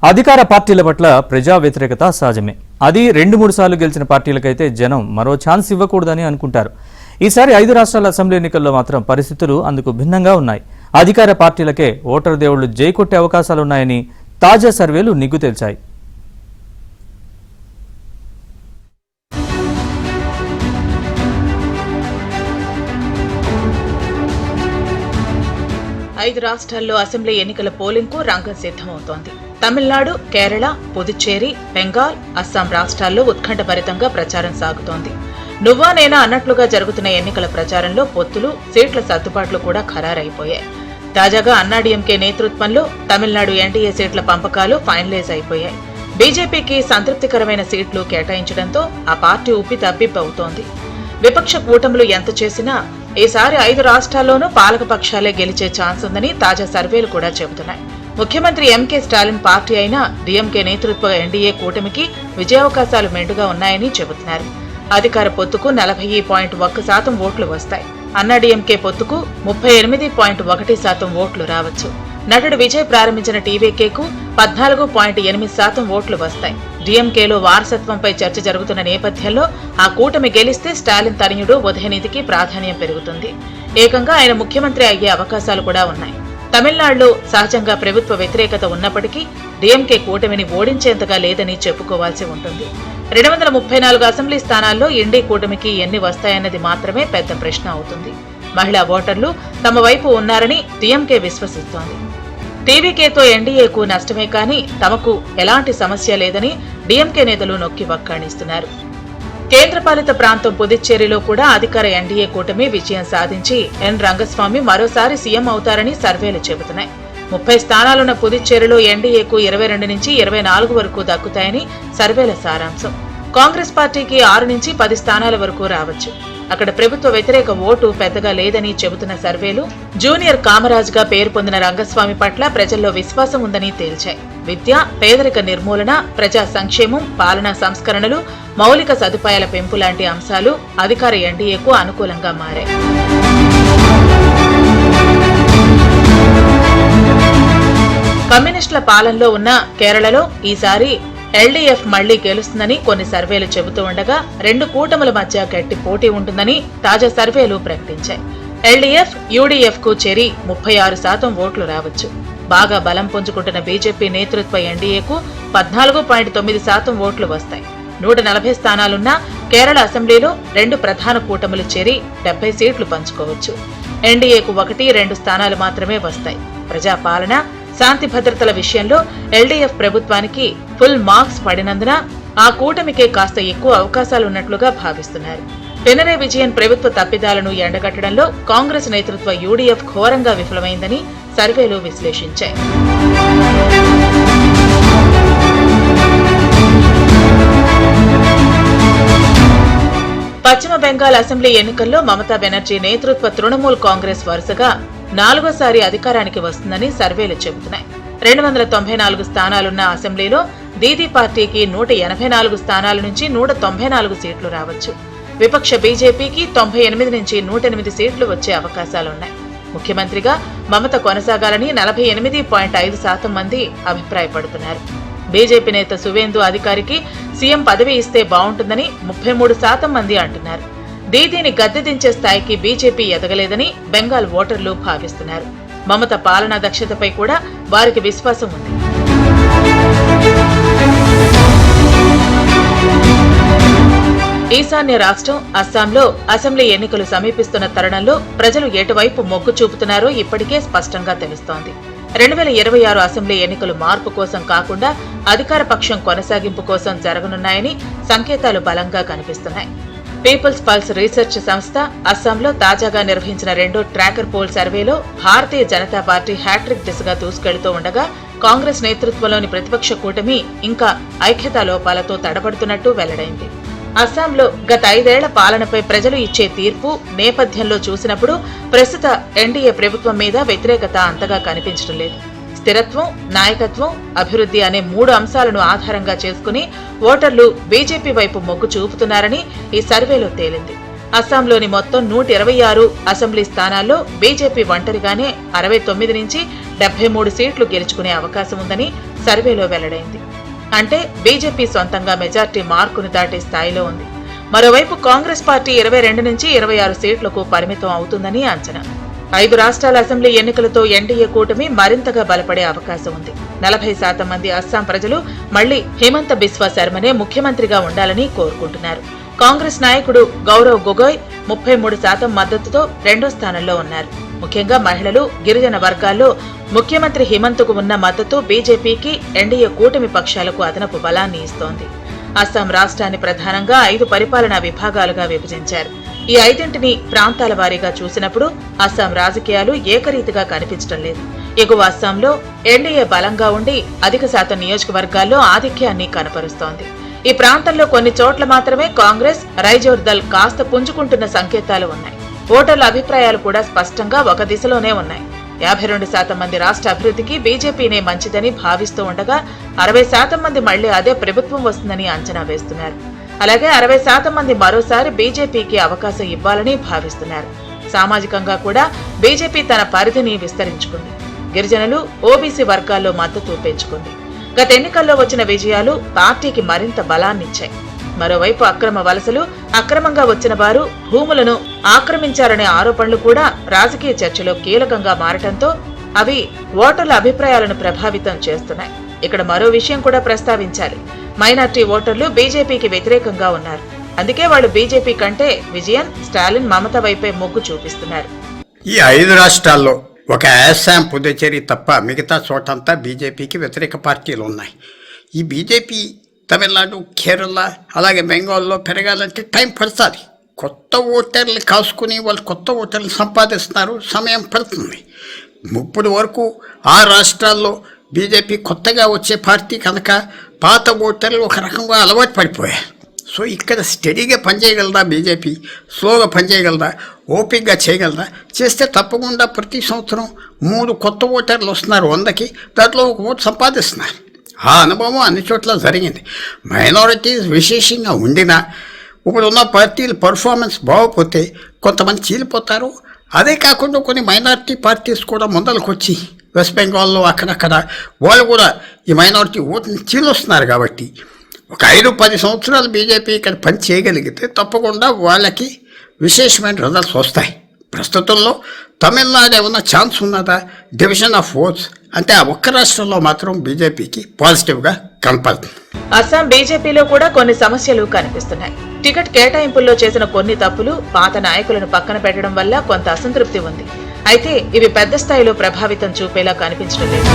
అధికార పార్టీల పట్ల ప్రజా వ్యతిరేకత సహజమే. అది 2-3 సార్లు గెలిచిన పార్టీలకైతే జనం మరో ఛాన్స్ ఇవ్వకూడదని అనుకుంటారు. ఈసారి 5 రాష్ట్రాల అసెంబ్లీ ఎన్నికల్లో మాత్రం పరిస్థితులు అందుకు భిన్నంగా ఉన్నాయి. అధికార పార్టీలకే ఓటరు దేవుళ్లు జై కొట్టే అవకాశాలున్నాయని తాజా సర్వేలు నిగ్గు తేల్చాయి. ఐదు రాష్ట్రాల్లో అసెంబ్లీ ఎన్నికల పోలింగ్ కు రంగం సిద్ధమవుతోంది. తమిళనాడు, కేరళ, పుదుచ్చేరి, బెంగాల్, అస్సాం రాష్ట్రాల్లో ఉత్కంఠభరితంగా ప్రచారం సాగుతోంది. నువ్వా నేనా అన్నట్లుగా జరుగుతున్న ఎన్నికల ప్రచారంలో పొత్తులు, సీట్ల సర్దుబాట్లు కూడా ఖరారైపోయాయి. తాజాగా అన్నాడీఎంకే నేతృత్వంలో తమిళనాడు ఎన్డీఏ సీట్ల పంపకాలు ఫైనలైజ్ అయిపోయాయి. బీజేపీకి సంతృప్తికరమైన సీట్లు కేటాయించడంతో ఆ పార్టీ ఊపి తబ్బిబ్బవుతోంది. విపక్ష కూటములు ఎంత చేసినా ఈసారి 5 రాష్ట్రాల్లోనూ పాలకపక్షాలే గెలిచే ఛాన్స్ ఉందని తాజా సర్వేలు కూడా చెబుతున్నాయి. ముఖ్యమంత్రి ఎంకే స్టాలిన్ పార్టీ అయిన డీఎంకే నేతృత్వ ఎన్డీఏ కూటమికి విజయావకాశాలు మెండుగా ఉన్నాయని చెబుతున్నారు. అధికార పొత్తుకు 40.1% ఓట్లు వస్తాయి. అన్నాడీఎంకే పొత్తుకు 38.1% ఓట్లు రావచ్చు. నటుడు విజయ్ ప్రారంభించిన టీవీకేకు 14.8% ఓట్లు వస్తాయి. డీఎంకేలో వారసత్వంపై చర్చ జరుగుతున్న నేపథ్యంలో ఆ కూటమి గెలిస్తే స్టాలిన్ తనయుడు ఉదయనిధికి ప్రాధాన్యం పెరుగుతుంది. ఏకంగా ఆయన ముఖ్యమంత్రి అయ్యే అవకాశాలు కూడా ఉన్నాయి. తమిళనాడులో సహజంగా ప్రభుత్వ వ్యతిరేకత ఉన్నప్పటికీ డీఎంకే కూటమిని ఓడించేంతగా లేదని చెప్పుకోవాల్సి ఉంటుంది. 234 అసెంబ్లీ స్థానాల్లో ఇండీ కూటమికి ఎన్ని వస్తాయన్నది మాత్రమే పెద్ద ప్రశ్న అవుతుంది. మహిళా ఓటర్లు తమ వైపు ఉన్నారని డీఎంకే విశ్వసిస్తోంది. టీవీకేతో ఎన్డీఏకు నష్టమే కానీ తమకు ఎలాంటి సమస్య లేదని డీఎంకే నేతలు నొక్కి వక్కాణిస్తున్నారు. కేంద్రపాలిత ప్రాంతం పుదుచ్చేరిలో కూడా అధికార ఎన్డీఏ కూటమి విజయం సాధించి ఎన్ రంగస్వామి మరోసారి సీఎం అవుతారని సర్వేలు చెబుతున్నాయి. 30 స్థానాలున్న పుదుచ్చేరిలో ఎన్డీఏకు 22 నుంచి 24 వరకు దక్కుతాయని సర్వేల సారాంశం. కాంగ్రెస్ పార్టీకి 6 నుంచి 10 స్థానాల వరకు రావచ్చు. అక్కడ ప్రభుత్వ వ్యతిరేక ఓటు పెద్దగా లేదని చెబుతున్న సర్వేలు జూనియర్ కామరాజ్ గా పేరు పొందిన రంగస్వామి పట్ల ప్రజల్లో విశ్వాసం ఉందని తేల్చాయి. విద్య, పేదరిక నిర్మూలన, ప్రజా సంక్షేమం, పాలనా సంస్కరణలు, మౌలిక సదుపాయాల పెంపు లాంటి అంశాలు అధికార ఎన్డీఏకు అనుకూలంగా మారాయి. కమ్యూనిస్టుల పాలనలో ఉన్న కేరళలో ఈసారి ఎల్డీఎఫ్ మళ్లీ గెలుస్తుందని కొన్ని సర్వేలు చెబుతూ ఉండగా 2 కూటముల మధ్య గట్టి పోటీ ఉంటుందని తాజా సర్వేలు ప్రకటించాయి. ఎల్డీఎఫ్, యూడీఎఫ్ కు చేరి 36% ఓట్లు రావచ్చు. బాగా బలం పుంజుకుంటున్న బీజేపీ నేతృత్వ ఎన్డీఏకు 14.9% ఓట్లు వస్తాయి. 140 స్థానాలున్న కేరళ అసెంబ్లీలో 2 ప్రధాన కూటములు చేరి 70 సీట్లు పంచుకోవచ్చు. ఎన్డీఏకు 1-2 స్థానాలు మాత్రమే వస్తాయి. ప్రజాపాలన, శాంతి భద్రతల విషయంలో ఎల్డీఎఫ్ ప్రభుత్వానికి ఫుల్ మార్క్స్ పడినందున ఆ కూటమికే కాస్త ఎక్కువ అవకాశాలున్నట్లుగా భావిస్తున్నారు. పినరయ్ విజయన్ ప్రభుత్వ తప్పిదాలను ఎండగట్టడంలో కాంగ్రెస్ నేతృత్వ యూడీఎఫ్ ఘోరంగా విఫలమైందని సర్వేలు విశ్లేషించాయి. పశ్చిమ బెంగాల్ అసెంబ్లీ ఎన్నికల్లో మమతా బెనర్జీ నేతృత్వ తృణమూల్ కాంగ్రెస్ వరుసగా 4వసారి అధికారానికి వస్తుందని సర్వేలు చెబుతున్నాయి. 294 స్థానాలున్న అసెంబ్లీలో దీదీ పార్టీకి 184 స్థానాల నుంచి 194 సీట్లు రావచ్చు. విపక్ష బీజేపీకి 98 నుంచి 108 సీట్లు వచ్చే అవకాశాలున్నాయి. ముఖ్యమంత్రిగా మమత కొనసాగాలని 48.5% మంది అభిప్రాయపడుతున్నారు. బీజేపీ నేత సువేందు అధికారికి సీఎం పదవి ఇస్తే బావుంటుందని 33% మంది అంటున్నారు. దీదీని గద్దెదించే స్థాయికి బీజేపీ ఎదగలేదని బెంగాల్ ఓటర్లు భావిస్తున్నారు. మమత పాలనా దక్షతపై కూడా వారికి విశ్వాసం ఉంది. ఈశాన్య రాష్ట్రం అస్సాంలో అసెంబ్లీ ఎన్నికలు సమీపిస్తున్న తరుణంలో ప్రజలు ఎటువైపు మొగ్గు చూపుతున్నారో ఇప్పటికే స్పష్టంగా తెలుస్తోంది. 2026 అసెంబ్లీ ఎన్నికలు మార్పు కోసం కాకుండా అధికార పక్షం కొనసాగింపు కోసం జరగనున్నాయని సంకేతాలు బలంగా కనిపిస్తున్నాయి. పీపుల్స్ పల్స్ రీసెర్చ్ సంస్థ అస్సాంలో తాజాగా నిర్వహించిన 2వ ట్రాకర్ పోల్ సర్వేలో భారతీయ జనతా పార్టీ హ్యాట్రిక్ దిశగా దూసుకెళ్తూ ఉండగా కాంగ్రెస్ నేతృత్వంలోని ప్రతిపక్ష కూటమి ఇంకా ఐక్యతా లోపాలతో తడబడుతున్నట్టు వెల్లడైంది. అస్సాంలో గత 5 ఏళ్ల పాలనపై ప్రజలు ఇచ్చే తీర్పు నేపథ్యంలో చూసినప్పుడు ప్రస్తుత ఎన్డీఏ ప్రభుత్వం మీద వ్యతిరేకత అంతగా కనిపించడం లేదు. స్థిరత్వం, నాయకత్వం, అభివృద్ధి అనే 3 అంశాలను ఆధారంగా చేసుకుని ఓటర్లు బీజేపీ వైపు మొగ్గు చూపుతున్నారని ఈ సర్వేలో తేలింది. అస్సాంలోని మొత్తం 126 అసెంబ్లీ స్థానాల్లో బీజేపీ ఒంటరిగానే 69 నుంచి 73 సీట్లు గెలుచుకునే అవకాశం ఉందని సర్వేలో వెల్లడైంది. అంటే బీజేపీ సొంతంగా మెజార్టీ మార్కును దాటే స్థాయిలో ఉంది. మరోవైపు కాంగ్రెస్ పార్టీ 22 నుంచి 26 సీట్లకు పరిమితం అవుతుందని అంచనా. 5 రాష్ట్రాల అసెంబ్లీ ఎన్నికలతో ఎన్డీఏ కూటమి మరింతగా బలపడే అవకాశం ఉంది. 40% మంది అస్సాం ప్రజలు మళ్లీ హిమంత బిస్వా శర్మనే ముఖ్యమంత్రిగా ఉండాలని కోరుకుంటున్నారు. కాంగ్రెస్ నాయకుడు గౌరవ్ గొగోయ్ 33% మద్దతుతో రెండో స్థానంలో ఉన్నారు. ముఖ్యంగా మహిళలు, గిరిజన వర్గాల్లో ముఖ్యమంత్రి హిమంత్కు ఉన్న మద్దతు బీజేపీకి, ఎన్డీఏ కూటమి పక్షాలకు అదనపు బలాన్ని ఇస్తోంది. అస్సాం రాష్ట్రాన్ని ప్రధానంగా 5 పరిపాలనా విభాగాలుగా విభజించారు. ఈ 5ంటిని ప్రాంతాల వారీగా చూసినప్పుడు అస్సాం రాజకీయాలు ఏకరీతిగా కనిపించడం లేదు. ఎగువ అస్సాంలో ఎన్డీఏ బలంగా ఉండి అధిక శాతం నియోజకవర్గాల్లో ఆధిక్యాన్ని కనపరుస్తోంది. ఈ ప్రాంతంలో కొన్ని చోట్ల మాత్రమే కాంగ్రెస్, రైజోర్ దళ్ కాస్త పుంజుకుంటున్న సంకేతాలు ఉన్నాయి. ఓటర్ల అభిప్రాయాలు కూడా స్పష్టంగా ఒక దిశలోనే ఉన్నాయి. 52% మంది రాష్ట్ర అభివృద్ధికి బీజేపీనే మంచిదని భావిస్తూ ఉండగా 60% మంది మళ్లీ అదే ప్రభుత్వం వస్తుందని అంచనా వేస్తున్నారు. అలాగే 60% మంది మరోసారి బీజేపీకి అవకాశం ఇవ్వాలని భావిస్తున్నారు. సామాజికంగా కూడా బీజేపీ తన పరిధిని విస్తరించుకుంది. గిరిజనులు, ఓబీసీ వర్గాల్లో మద్దతు పెంచుకుంది. గత ఎన్నికల్లో వచ్చిన విజయాలు పార్టీకి మరింత బలాన్నిచ్చాయి. మరోవైపు అక్రమ వలసలు, అక్రమంగా వచ్చిన వారు భూములను ఆక్రమించారనే ఆరోపణలు కూడా రాజకీయ చర్చలో కీలకంగా మారటంతో అవి ఓటర్ల అభిప్రాయాలను ప్రభావితం చేస్తున్నాయి. ఇక్కడ మరో విషయం కూడా ప్రస్తావించాలి. మైనార్టీ ఓటర్లు బీజేపీకి వ్యతిరేకంగా ఉన్నారు. అందుకే వాళ్ళు బీజేపీ కంటే విజయన్, స్టాలిన్, మమత వైపే మొగ్గు చూపిస్తున్నారు. ఈ 5 రాష్ట్రాల్లో ఒక అస్సాం, పుదుచ్చేరి తప్ప మిగతా చోటంతా బీజేపీకి వ్యతిరేక పార్టీలు ఉన్నాయి. ఈ బీజేపీ తమిళనాడు, కేరళ, అలాగే బెంగాల్లో పెరగాలంటే టైం పడుతుంది. కొత్త ఓటర్లు కాసుకుని వాళ్ళు కొత్త ఓటర్లు సంపాదిస్తున్నారు, సమయం పడుతుంది. ఇప్పుడు వరకు ఆ రాష్ట్రాల్లో బీజేపీ కొత్తగా వచ్చే పార్టీ కనుక పాత ఓటర్లు ఒక రకంగా అలవాటు పడిపోయారు. సో ఇక్కడ స్టడీగా పనిచేయగలదా బీజేపీ, స్లోగా పనిచేయగలదా, ఓపికగా చేయగలదా? చేస్తే తప్పకుండా ప్రతి సంవత్సరం 3 కొత్త ఓటర్లు వస్తున్నారు 100కి, దాంట్లో 1 ఓటు సంపాదిస్తున్నారు. ఆ అనుభవం అన్ని చోట్ల జరిగింది. మైనారిటీస్ విశేషంగా ఉండినా ఇప్పుడున్న పార్టీల పర్ఫార్మెన్స్ బాగోపోతే కొంతమంది చీలిపోతారు. అదే కాకుండా కొన్ని మైనారిటీ పార్టీస్ కూడా ముందరకు వచ్చి వెస్ట్ బెంగాల్లో అక్కడక్కడ వాళ్ళు కూడా ఈ మైనారిటీ ఓటుని చీలొస్తున్నారు. కాబట్టి ఒక 5-10 సంవత్సరాలు బీజేపీ ఇక్కడ పని చేయగలిగితే తప్పకుండా వాళ్ళకి విశేషమైన రిజల్ట్స్ వస్తాయి. ప్రస్తుతంలో తమిళనాడు ఏమన్నా ఛాన్స్ ఉన్నదా? డివిజన్ ఆఫ్ ఓట్స్ అంటే ఆ ఒక్క రాష్ట్రంలో మాత్రం బీజేపీకి పాజిటివ్గా కనపడుతుంది. అస్సాం బీజేపీలో కూడా కొన్ని సమస్యలు కనిపిస్తున్నాయి. టికెట్ కేటాయింపుల్లో చేసిన కొన్ని తప్పులు, పాత నాయకులను పక్కన పెట్టడం వల్ల కొంత అసంతృప్తి ఉంది. అయితే ఇవి పెద్ద స్థాయిలో ప్రభావితం చూపేలా కనిపించడం లేదు.